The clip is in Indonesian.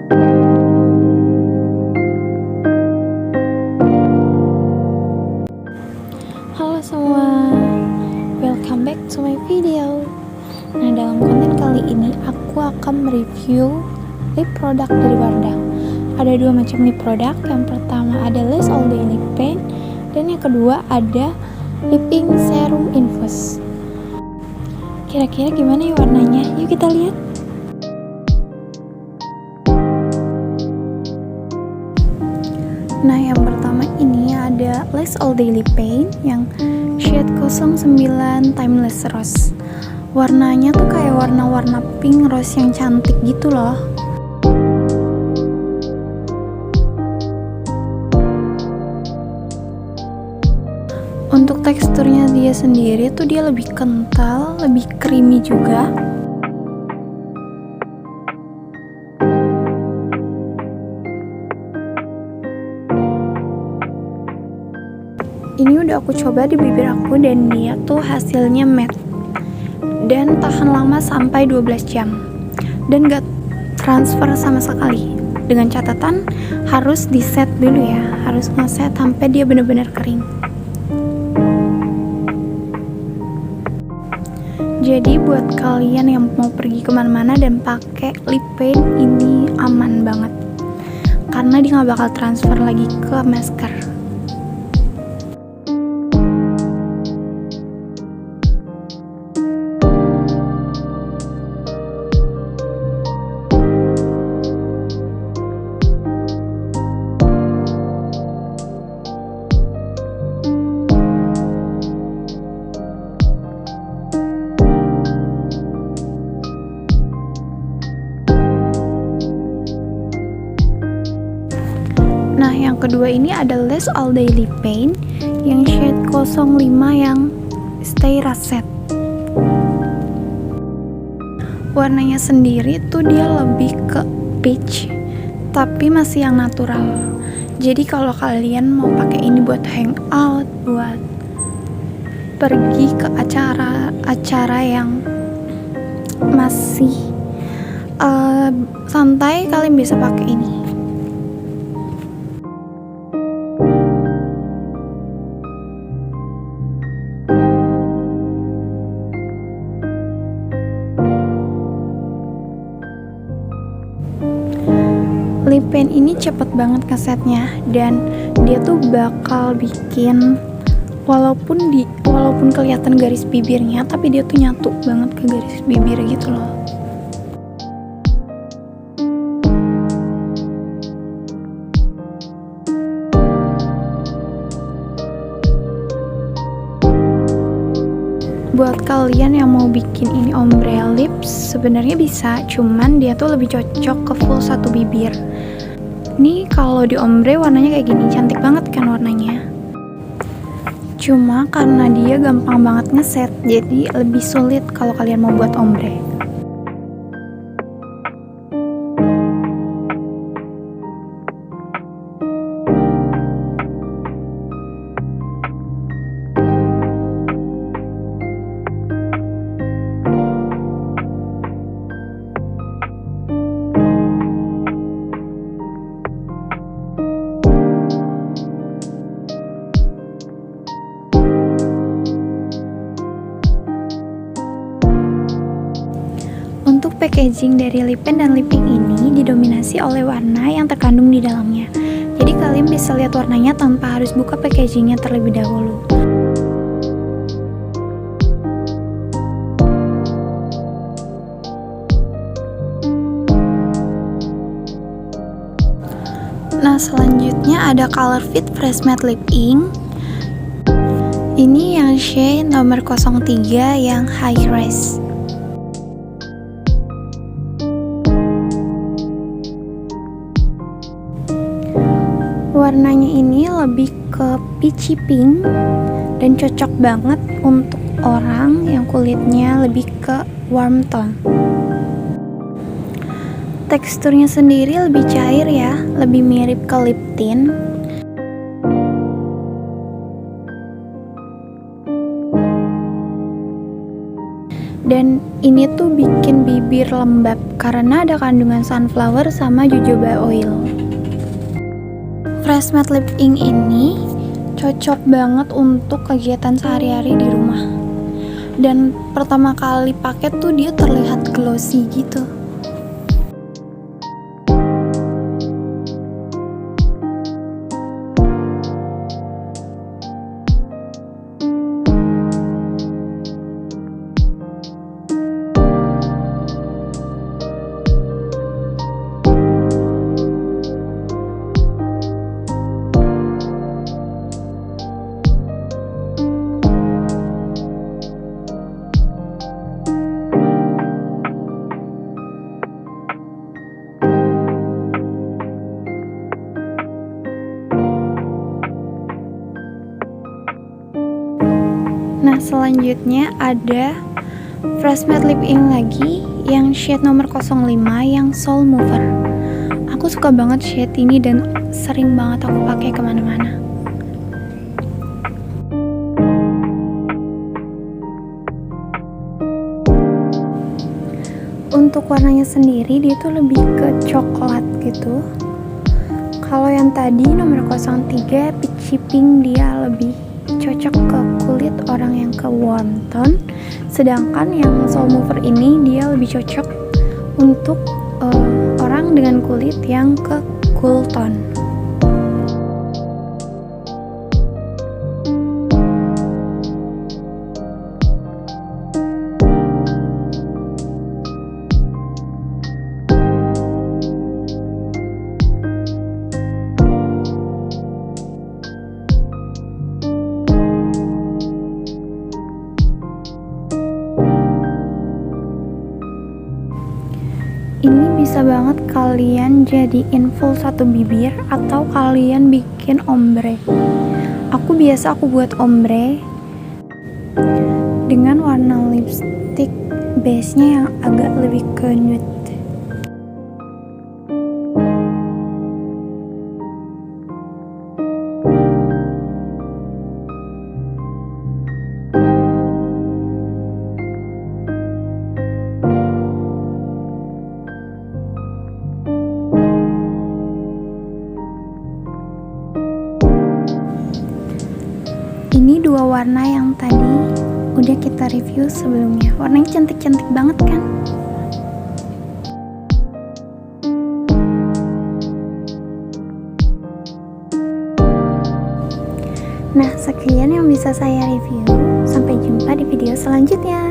Halo semua, welcome back to my video. Nah, dalam konten kali ini aku akan mereview lip product dari Wardah. Ada dua macam lip product. Yang pertama ada Lash All Day Lip Paint, dan yang kedua ada Lip Ink Serum Infus. Kira-kira gimana ya warnanya? Yuk kita lihat. Nah, yang pertama ini ada Lash All Day Lip Paint yang shade 09 Timeless Rose. Warnanya tuh kayak warna-warna pink rose yang cantik gitu loh. Untuk teksturnya dia sendiri tuh dia lebih kental, lebih creamy juga. Ini udah aku coba di bibir aku dan dia tuh hasilnya matte dan tahan lama sampai 12 jam dan gak transfer sama sekali. Dengan catatan harus di set dulu ya, harus ngeset sampai dia bener-bener kering. Jadi buat kalian yang mau pergi kemana-mana dan pakai lip paint ini aman banget karena dia gak bakal transfer lagi ke masker. Nah, yang kedua ini ada Lash All Day Lip Paint yang shade 05 yang Stay Reset. Warnanya sendiri tuh dia lebih ke peach, tapi masih yang natural. Jadi kalau kalian mau pakai ini buat hangout, buat pergi ke acara-acara yang masih santai, kalian bisa pakai ini. Lip paint ini cepet banget kesetnya dan dia tuh bakal bikin walaupun kelihatan garis bibirnya, tapi dia tuh nyatu banget ke garis bibir gitu loh. Buat kalian yang mau bikin ini ombre lips sebenarnya bisa, cuman dia tuh lebih cocok ke full satu bibir. Nih kalau di ombre warnanya kayak gini, cantik banget kan warnanya. Cuma karena dia gampang banget ngeset, jadi lebih sulit kalau kalian mau buat ombre. Untuk packaging dari lip paint dan lip ink ini didominasi oleh warna yang terkandung di dalamnya. Jadi kalian bisa lihat warnanya tanpa harus buka packagingnya terlebih dahulu. Nah, selanjutnya ada Color Fit Fresh Matte Lip Ink. Ini yang shade nomor 03 yang High Rise. Warnanya ini lebih ke peachy pink dan cocok banget untuk orang yang kulitnya lebih ke warm tone. Teksturnya sendiri lebih cair ya, lebih mirip ke lip tint. Dan Ini tuh bikin bibir lembab karena ada kandungan sunflower sama jojoba oil. Fresh Matte Lip Ink ini cocok banget untuk kegiatan sehari-hari di rumah. Dan pertama kali pakai tuh dia terlihat glossy gitu. Nah, selanjutnya ada Fresh Matte Lip Ink lagi yang shade nomor 05 yang Soul Mover. Aku suka banget shade ini dan sering banget aku pakai kemana-mana. Untuk warnanya sendiri dia tuh lebih ke coklat gitu. Kalau yang tadi nomor 03 Peachy Pink dia lebih cocok ke kulit orang yang ke warm tone, sedangkan yang Soul Mover ini dia lebih cocok untuk orang dengan kulit yang ke cool tone. Ini bisa banget kalian jadiin full satu bibir atau kalian bikin ombre. Aku buat ombre dengan warna lipstick base-nya yang agak lebih ke nude. Ini dua warna yang tadi udah kita review sebelumnya. Warnanya cantik-cantik banget kan? Nah, sekian yang bisa saya review. Sampai jumpa di video selanjutnya.